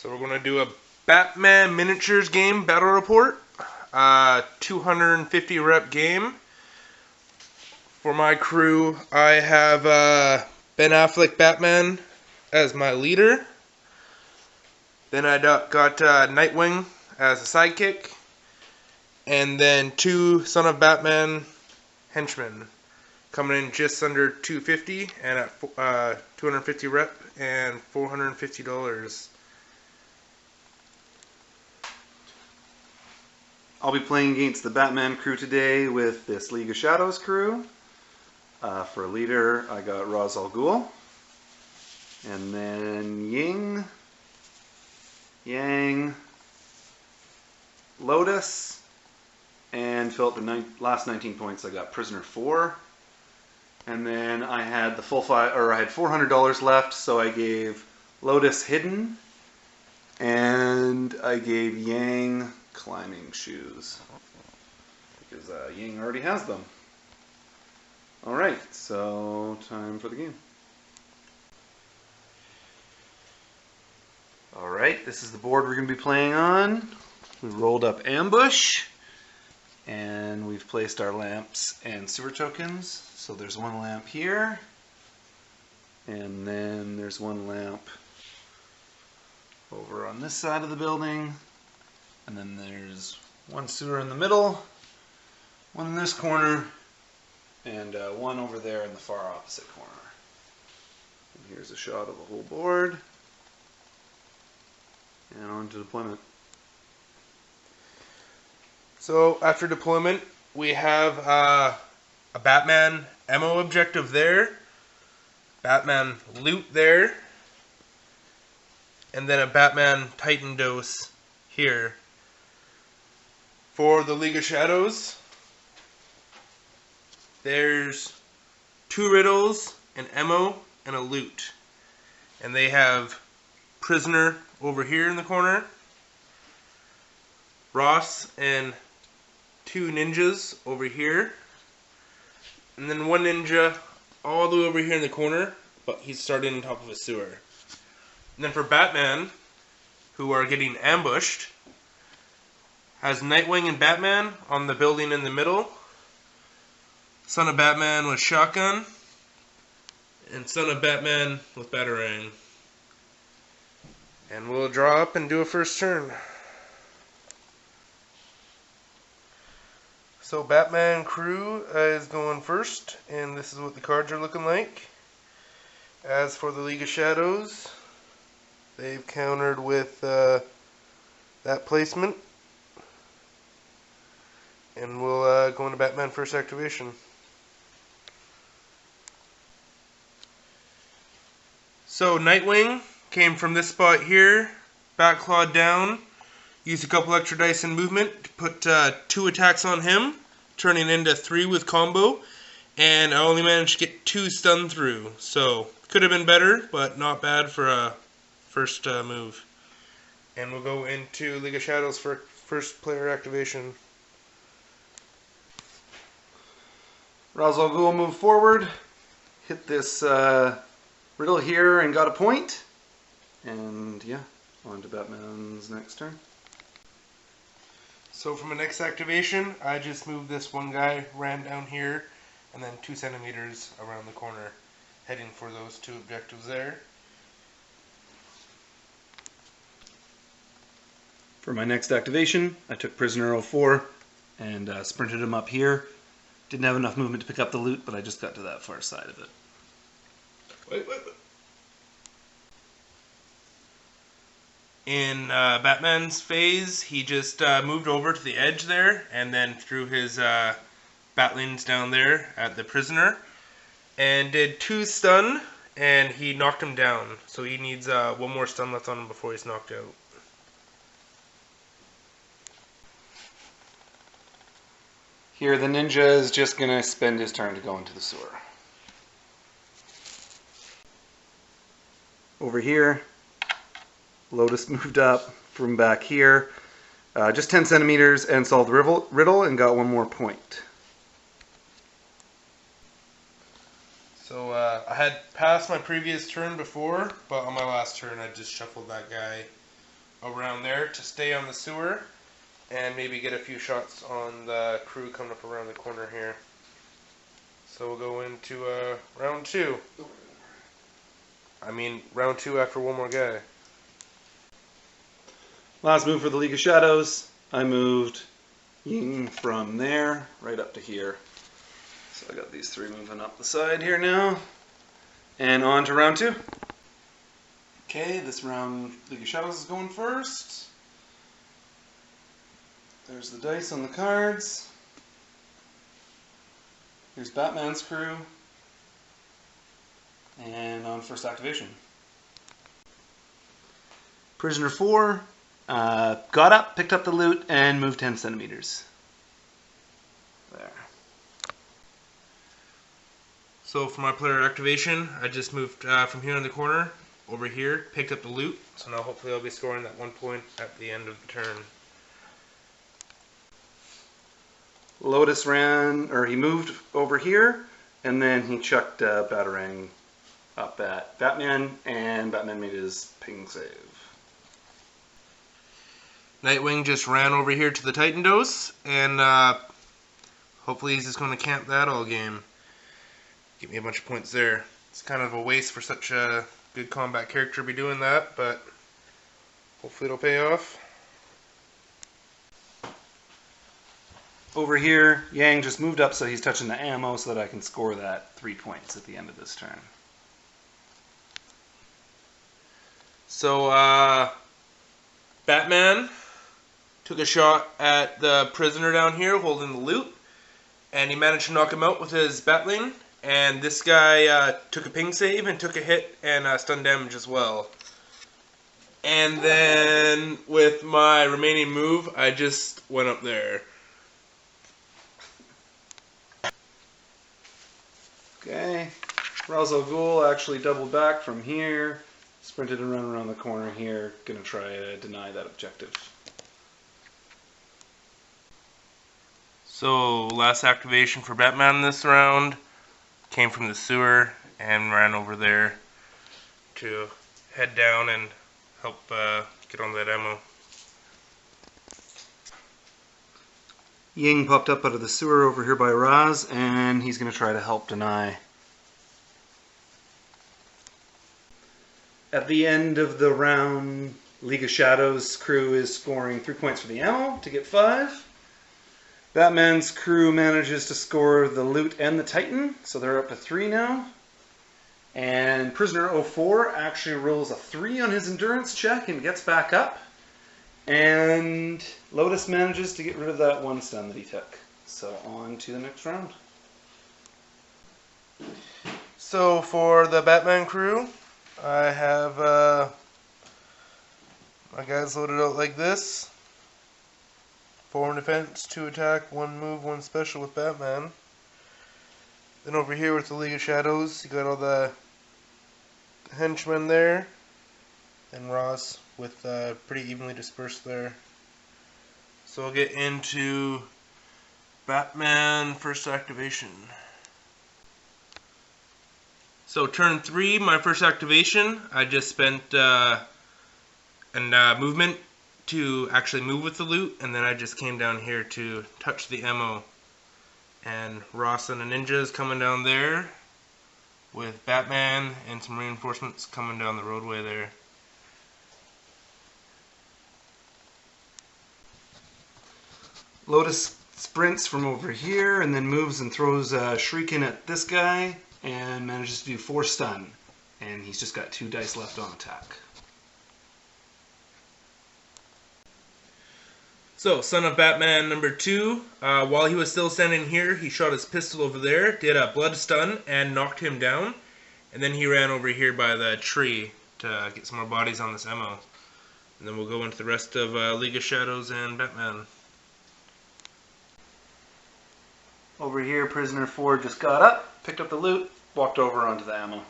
So we're going to do a Batman Miniatures game battle report. 250 rep game. For my crew, I have Ben Affleck Batman as my leader. Then I got Nightwing as a sidekick. And then two Son of Batman henchmen. Coming in just under 250 and at 250 rep and $450. I'll be playing against the Batman crew today with this League of Shadows crew. For a leader, I got Ra's al Ghul. And then Ying, Yang, Lotus, and fill up the last 19 points. I got Prisoner 4. And then I had the full I had $400 left, so I gave Lotus Hidden, and I gave Yang climbing shoes because Yang already has them. All right, so time for the game. All right, this is the board we're going to be playing on. We rolled up ambush, and we've placed our lamps and sewer tokens. So there's one lamp here, and then there's one lamp over on this side of the building, and then there's one sewer in the middle, one in this corner, and one over there in the far opposite corner. And here's a shot of the whole board, and on to deployment. So after deployment, we have a Batman ammo objective there, Batman loot there, and then a Batman Titan dose here. For the League of Shadows, there's two riddles, an ammo, and a loot. And they have Prisoner over here in the corner, Ross and two ninjas over here, and then one ninja all the way over here in the corner, but he's starting on top of a sewer. And then for Batman, who are getting ambushed, has Nightwing and Batman on the building in the middle, Son of Batman with shotgun, and Son of Batman with batarang. And we'll draw up and do a first turn. So Batman crew is going first, and this is what the cards are looking like. As for the League of Shadows, they've countered with that placement. And we'll go into Batman first activation. So Nightwing came from this spot here, back clawed down. Used a couple extra dice in movement to put 2 attacks on him, turning into 3 with combo, and I only managed to get 2 stun through. So, could have been better, but not bad for a first move. And we'll go into League of Shadows for first player activation. Ra's al Ghul moved forward, hit this riddle here and got a point. And yeah, on to Batman's next turn. So for my next activation, I just moved this one guy, ran down here, and then 2 centimeters around the corner, heading for those 2 objectives there. For my next activation, I took Prisoner 04 and sprinted him up here. Didn't have enough movement to pick up the loot, but I just got to that far side of it. Wait. In Batman's phase, he just moved over to the edge there and then threw his batlings down there at the Prisoner and did 2 stun, and he knocked him down. So he needs 1 more stun left on him before he's knocked out. Here the ninja is just going to spend his turn to go into the sewer. Over here, Lotus moved up from back here, just 10 centimeters, and solved the riddle and got 1 more point. So I had passed my previous turn before, but on my last turn I just shuffled that guy around there to stay on the sewer and maybe get a few shots on the crew coming up around the corner here. So we'll go into round 2. I mean, round 2 after one more guy. Last move for the League of Shadows. I moved Ying from there right up to here. So I got these 3 moving up the side here now. And on to round 2. Okay, this round League of Shadows is going first. There's the dice on the cards. Here's Batman's crew. And on first activation. Prisoner 4 got up, picked up the loot, and moved 10 centimeters. There. So for my player activation, I just moved from here in the corner over here, picked up the loot. So now hopefully I'll be scoring that 1 point at the end of the turn. Lotus he moved over here, and then he chucked Batarang up at Batman, and Batman made his ping save. Nightwing just ran over here to the Titan Dose, and hopefully he's just going to camp that all game. Get me a bunch of points there. It's kind of a waste for such a good combat character to be doing that, but hopefully it'll pay off. Over here, Yang just moved up so he's touching the ammo so that I can score that 3 points at the end of this turn. So, Batman took a shot at the prisoner down here holding the loot, and he managed to knock him out with his Batling, and this guy took a ping save and took a hit and stun damage as well. And then with my remaining move, I just went up there. Okay, Ra's al Ghul actually doubled back from here, sprinted and ran around the corner here, gonna try to deny that objective. So last activation for Batman this round came from the sewer and ran over there to head down and help get on that ammo. Ying popped up out of the sewer over here by Raz, and he's going to try to help deny. At the end of the round, League of Shadows crew is scoring 3 points for the ammo to get 5. Batman's crew manages to score the loot and the Titan, so they're up to 3 now. And Prisoner 04 actually rolls a 3 on his endurance check and gets back up. And Lotus manages to get rid of that 1 stun that he took. So on to the next round. So for the Batman crew, I have my guys loaded out like this. 4 in defense, 2 attack, 1 move, 1 special with Batman. Then over here with the League of Shadows, you got all the henchmen there. And Ross with pretty evenly dispersed there. So we'll get into Batman first activation. So turn 3, my first activation, I just spent a movement to actually move with the loot, and then I just came down here to touch the ammo. And Ross and the ninjas coming down there with Batman and some reinforcements coming down the roadway there. Lotus sprints from over here and then moves and throws a Shuriken at this guy and manages to do 4 stun. And he's just got 2 dice left on attack. So, Son of Batman number 2, while he was still standing here, he shot his pistol over there, did a blood stun, and knocked him down. And then he ran over here by the tree to get some more bodies on this ammo. And then we'll go into the rest of League of Shadows and Batman. Over here, Prisoner 4 just got up, picked up the loot, walked over onto the ammo.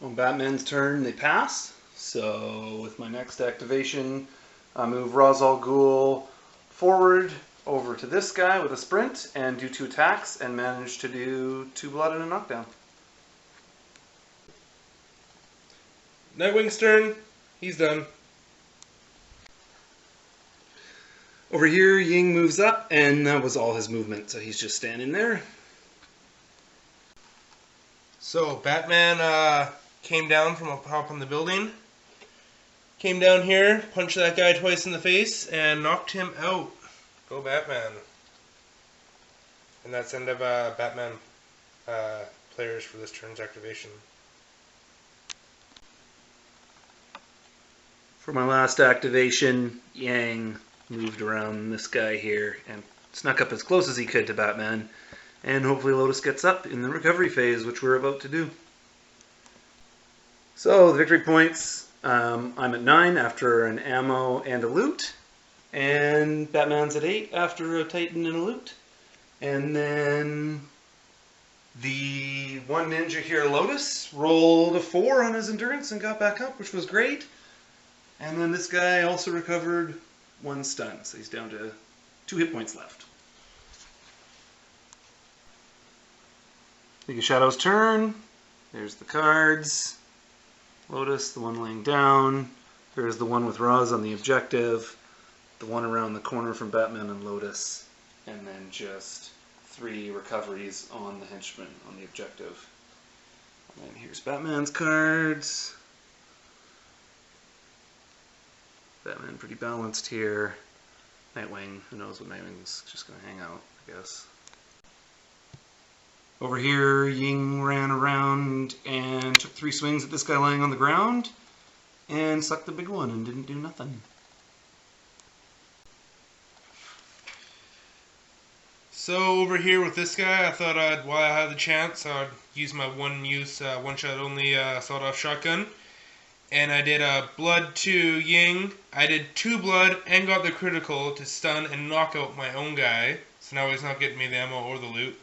On Batman's turn, they pass. So with my next activation, I move Ra's al Ghul forward over to this guy with a sprint and do 2 attacks and manage to do 2 blood and a knockdown. Nightwing's turn. He's done. Over here, Ying moves up, and that was all his movement, so he's just standing there. So Batman came down from up top on the building. Came down here, punched that guy twice in the face, and knocked him out. Go Batman. And that's the end of Batman players for this turn's activation. For my last activation, Yang moved around this guy here and snuck up as close as he could to Batman. And hopefully Lotus gets up in the recovery phase, which we're about to do. So, the victory points, I'm at 9 after an ammo and a loot. And Batman's at 8 after a Titan and a loot. And then the one ninja here, Lotus, rolled a 4 on his endurance and got back up, which was great. And then this guy also recovered 1 stun, so he's down to 2 hit points left. League of Shadows turn. There's the cards. Lotus, the one laying down. There's the one with Roz on the objective. The one around the corner from Batman and Lotus. And then just 3 recoveries on the henchman on the objective. And then here's Batman's cards. Batman pretty balanced here. Nightwing, who knows what Nightwing's just going to hang out, I guess. Over here, Ying ran around and took 3 swings at this guy lying on the ground and sucked the big one and didn't do nothing. So over here with this guy, I thought while I had the chance, I'd use my one-shot only sawed-off shotgun. And I did a blood to Ying. I did 2 blood and got the critical to stun and knock out my own guy. So now he's not getting me the ammo or the loot.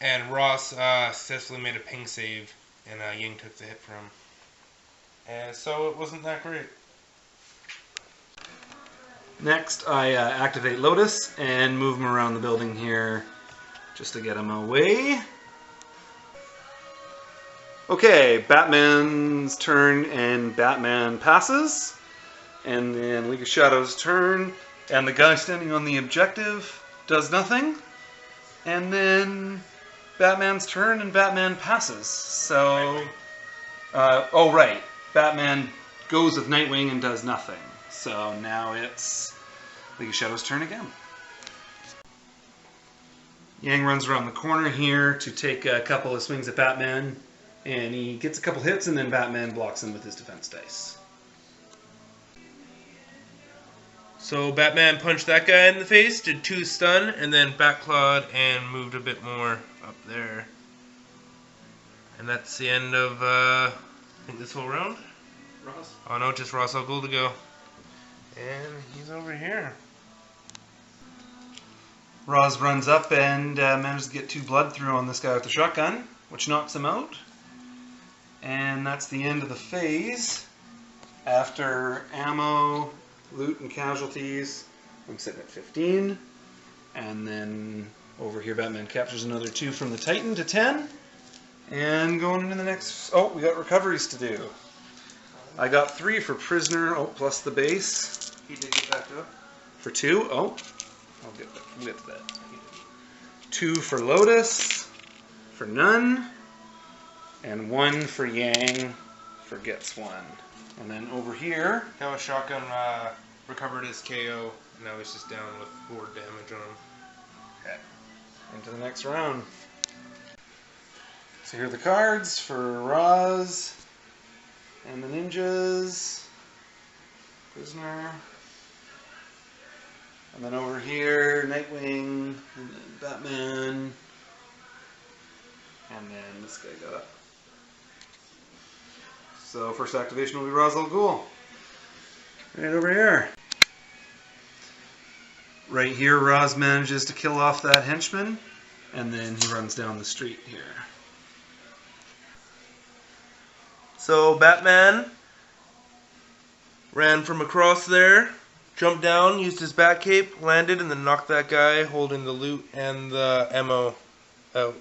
And Ross successfully made a ping save, and Ying took the hit for him. And so it wasn't that great. Next, I activate Lotus and move him around the building here just to get him away. Okay, Batman's turn and Batman passes. And then League of Shadows turn, and the guy standing on the objective does nothing. And then Batman's turn and Batman passes. So, oh right, Batman goes with Nightwing and does nothing. So now it's League of Shadows' turn again. Yang runs around the corner here to take a couple of swings at Batman, and he gets a couple hits, and then Batman blocks him with his defense dice. So Batman punched that guy in the face, did 2 stun, and then backclawed and moved a bit more up there. And that's the end of, I think, this whole round? Ross? Oh no, just Ross Al Ghul to go. And he's over here. Roz runs up and manages to get 2 blood through on this guy with the shotgun, which knocks him out. And that's the end of the phase. After ammo, loot, and casualties, I'm sitting at 15. And then over here, Batman captures another 2 from the Titan to 10. And going into the next... Oh, we got recoveries to do. I got 3 for Prisoner, plus the base. He did get back up. For 2, we'll get to that. 2 for Lotus, for none, and 1 for Yang, for gets 1. And then over here, How a shotgun recovered his KO, and now he's just down with 4 damage on him. into the next round. So here are the cards for Roz, and the ninjas, Prisoner. And then over here, Nightwing, and then Batman, and then this guy got up. So first activation will be Ra's al Ghul. Right over here. Right here, Roz manages to kill off that henchman, and then he runs down the street here. So Batman ran from across there, jumped down, used his bat cape, landed, and then knocked that guy holding the loot and the ammo out.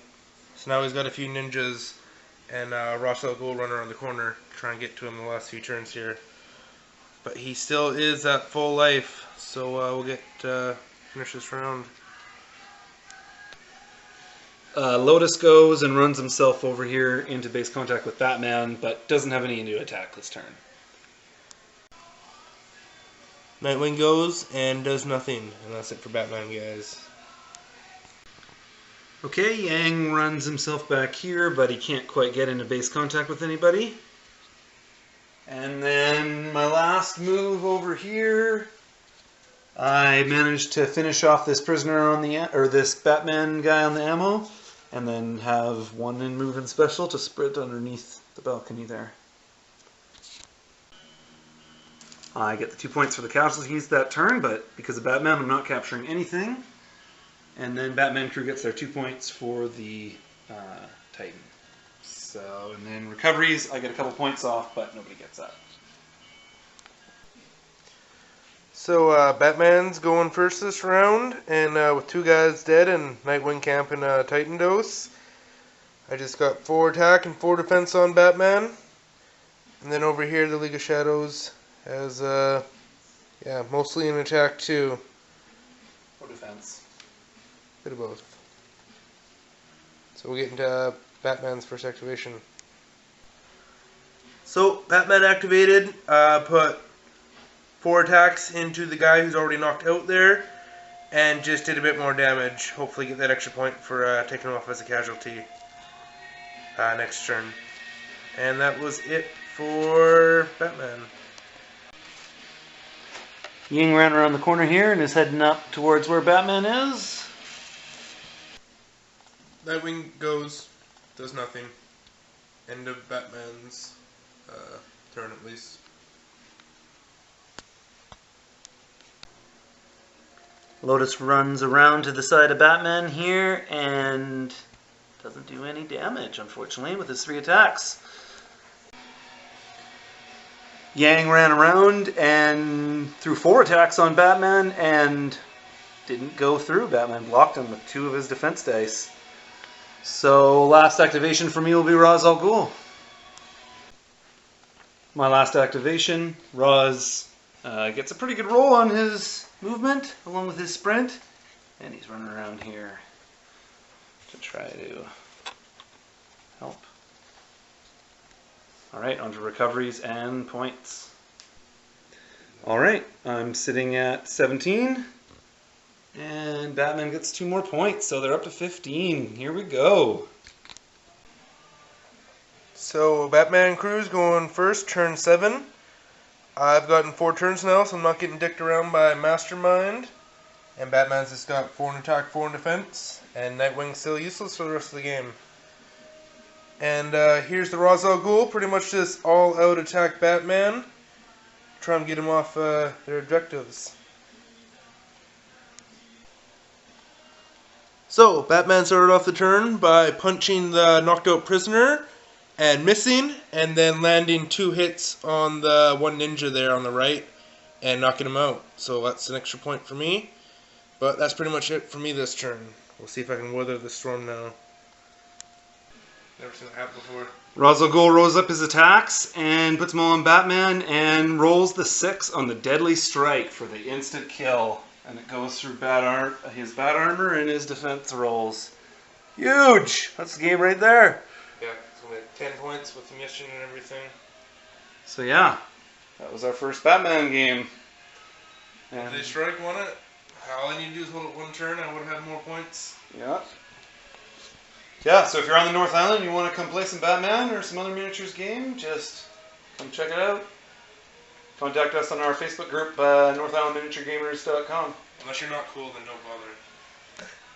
So now he's got a few ninjas And Ra's al Ghul run around the corner, try and get to him in the last few turns here. But he still is at full life, so we'll get finish this round. Lotus goes and runs himself over here into base contact with Batman, but doesn't have any into attack this turn. Nightwing goes and does nothing, and that's it for Batman, guys. Okay, Yang runs himself back here, but he can't quite get into base contact with anybody. And then my last move over here, I managed to finish off this prisoner on the, or this Batman guy on the ammo, and then have one in move and special to sprint underneath the balcony there. I get the 2 points for the casualties that turn, but because of Batman, I'm not capturing anything. And then Batman crew gets their 2 points for the Titan. So, and then recoveries, I get a couple points off, but nobody gets that. So Batman's going first this round, and with 2 guys dead and Nightwing camping Titan dose, I just got 4 attack and 4 defense on Batman. And then over here, the League of Shadows has, yeah, mostly an attack too. Or defense. Bit of both. So we'll get into Batman's first activation. So Batman activated, put 4 attacks into the guy who's already knocked out there, and just did a bit more damage. Hopefully get that extra point for taking him off as a casualty next turn. And that was it for Batman. Ying ran around the corner here and is heading up towards where Batman is. Nightwing goes, does nothing. End of Batman's turn at least. Lotus runs around to the side of Batman here and doesn't do any damage, unfortunately, with his 3 attacks. Yang ran around and threw 4 attacks on Batman and didn't go through. Batman blocked him with 2 of his defense dice. So last activation for me will be Ra's al Ghul. My last activation, Ra's gets a pretty good roll on his movement along with his sprint, and he's running around here to try to help. Alright, on to recoveries and points. Alright, I'm sitting at 17, and Batman gets 2 more points, so they're up to 15. Here we go. So Batman crew's going first, turn 7. I've gotten 4 turns now, so I'm not getting dicked around by Mastermind. And Batman's just got 4 in attack, 4 in defense. And Nightwing's still useless for the rest of the game. And here's the Ra's al Ghul, pretty much just all-out attack Batman. Try and get him off their objectives. So, Batman started off the turn by punching the knocked-out prisoner and missing, and then landing 2 hits on the one ninja there on the right and knocking him out. So that's an extra point for me. But that's pretty much it for me this turn. We'll see if I can weather the storm now. Never seen that happen before. Ra's al Ghul rolls up his attacks and puts them all on Batman and rolls the 6 on the Deadly Strike for the instant kill. And it goes through his bat armor and his defense rolls. Huge! That's the game right there. Yeah, so we had 10 points with the mission and everything. So yeah, that was our first Batman game. And Deadly Strike won it. All I need to do is hold it 1 turn, I would have had more points. yeah. Yeah, so if you're on the North Island and you want to come play some Batman or some other miniatures game, just come check it out. Contact us on our Facebook group, NorthIslandMiniatureGamers.com. Unless you're not cool, then don't bother.